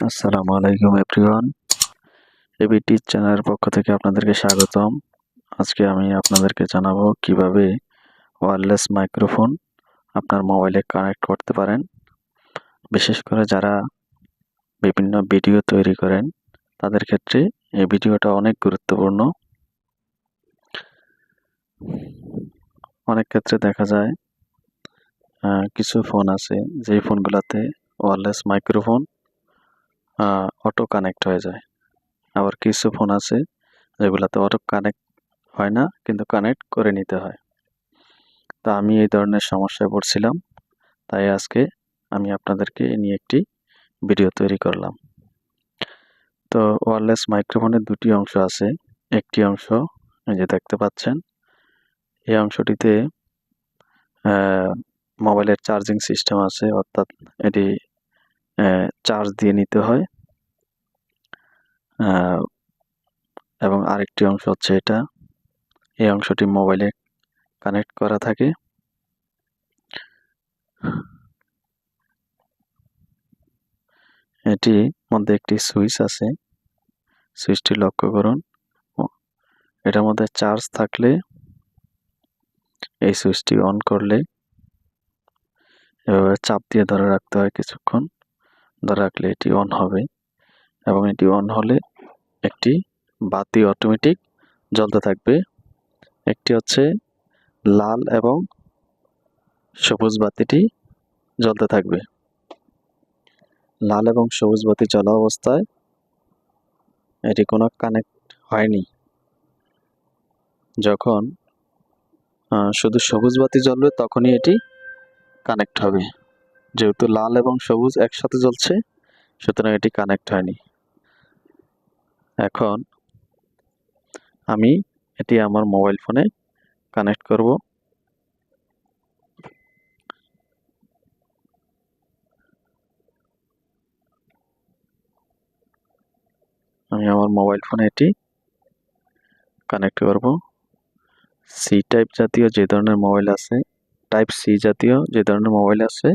আসসালামু আলাইকুম everyone. ABT চ্যানেলের পক্ষ থেকে আপনাদেরকে স্বাগতম। আজকে আমি আপনাদেরকে জানাবো কিভাবে ওয়্যারলেস মাইক্রোফোন আপনার মোবাইলে কানেক্ট করতে পারেন। বিশেষ করে যারা বিভিন্ন ভিডিও তৈরি করেন তাদের ক্ষেত্রে এই ভিডিওটা অনেক গুরুত্বপূর্ণ। অনেক ক্ষেত্রে দেখা যায় কিছু ফোন আছে যেই ফোনগুলোতে ওয়্যারলেস মাইক্রোফোন অটো কানেক্ট হয়ে যায়। আবার কিছু ফোন আছে যেগুলোতে অটো কানেক্ট হয় না, কিন্তু কানেক্ট করে নিতে হয়। তো আমি এই ধরনের সমস্যায় পড়ছিলাম, তাই আজকে আমি আপনাদেরকে এ নিয়ে একটি ভিডিও তৈরি করলাম। তো ওয়্যারলেস মাইক্রোফোনের দুটি অংশ আছে। একটি অংশ এই যে দেখতে পাচ্ছেন, এই অংশটিতে মোবাইলের চার্জিং সিস্টেম আছে, অর্থাৎ এটি চার্জ দিয়ে নিতে হয়। এবং আরেকটি অংশ হচ্ছে এটা, এই অংশটি মোবাইলে কানেক্ট করা থাকে। এটির মধ্যে একটি সুইচ আছে, সুইচটি লক্ষ্য করুন। এটার মধ্যে চার্জ থাকলে এই সুইচটি অন করলে এভাবে চাপ দিয়ে ধরে রাখতে হয়, কিছুক্ষণ ধরে রাখলে এটি অন হবে। এবং এটি অন হলে একটি বাতি অটোমেটিক জ্বলতে থাকবে। একটি হচ্ছে লাল এবং সবুজ বাতিটি জ্বলতে থাকবে। লাল এবং সবুজ বাতি জ্বলা অবস্থায় এটি কোনো কানেক্ট হয়নি। যখন শুধু সবুজ বাতি জ্বলবে তখনই এটি কানেক্ট হবে। যেহেতু লাল এবং সবুজ একসাথে জ্বলছে, সুতরাং এটি কানেক্ট হয়নি। এখন আমি এটি আমার মোবাইল ফোনে কানেক্ট করব। আমি আমার মোবাইল ফোনে এটি কানেক্ট করব। সি টাইপ জাতীয় যে ধরনের মোবাইল আছে, টাইপ সি জাতীয় যে ধরনের মোবাইল আছে,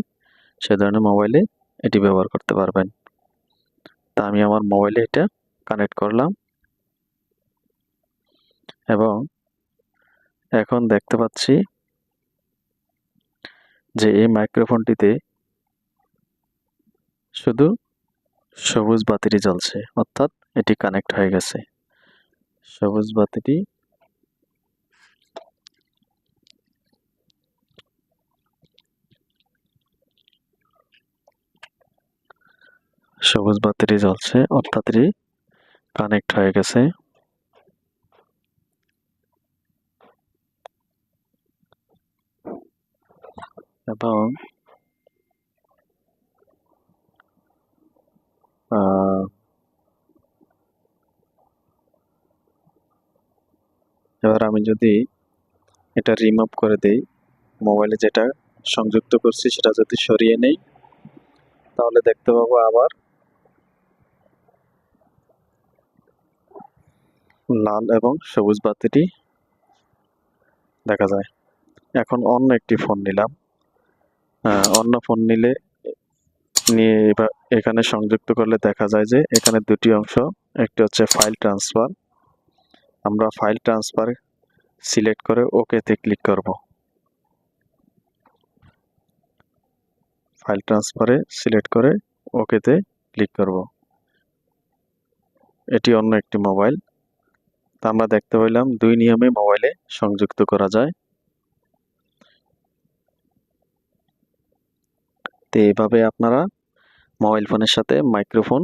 সে ধরনের মোবাইলে এটি ব্যবহার করতে পারবেন। তা আমি আমার মোবাইলে এটা কানেক্ট করলাম এবং এখন দেখতে পাচ্ছি যে এই মাইক্রোফোনটিতে শুধু সবুজ বাতিটি জ্বলছে, অর্থাৎ এটি কানেক্ট হয়ে গেছে। সবুজ বাতিটি জ্বলছে, অর্থাৎ এটি কানেক্ট হয়ে গেছে। এবং এবার আমি যদি এটা রিমুভ করে দেই, মোবাইলে যেটা সংযুক্ত করছি সেটা যদি সরিয়ে নেই, তাহলে দেখতে পাবো আবার লাল এবং সবুজ বাতিটি দেখা যায়। এখন অন্য একটি ফোন নিলাম, অন্য ফোন নিয়ে এবার এখানে সংযুক্ত করলে দেখা যায় যে এখানে দুটি অংশ, একটি হচ্ছে ফাইল ট্রান্সফার। আমরা ফাইল ট্রান্সফার সিলেক্ট করে ওকেতে ক্লিক করব। ফাইল ট্রান্সফারে সিলেক্ট করে ওকেতে ক্লিক করব। এটি অন্য একটি মোবাইল। তা আমরা দেখতে পেলাম দুই নিয়মে মোবাইলে সংযুক্ত করা যায়। তো এইভাবে আপনারা মোবাইল ফোনের সাথে মাইক্রোফোন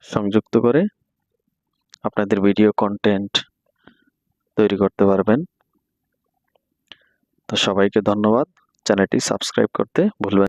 সংযুক্ত করে আপনাদের ভিডিও কন্টেন্ট তৈরি করতে পারবেন। তো সবাইকে ধন্যবাদ। চ্যানেলটি সাবস্ক্রাইব করতে ভুলবেন না।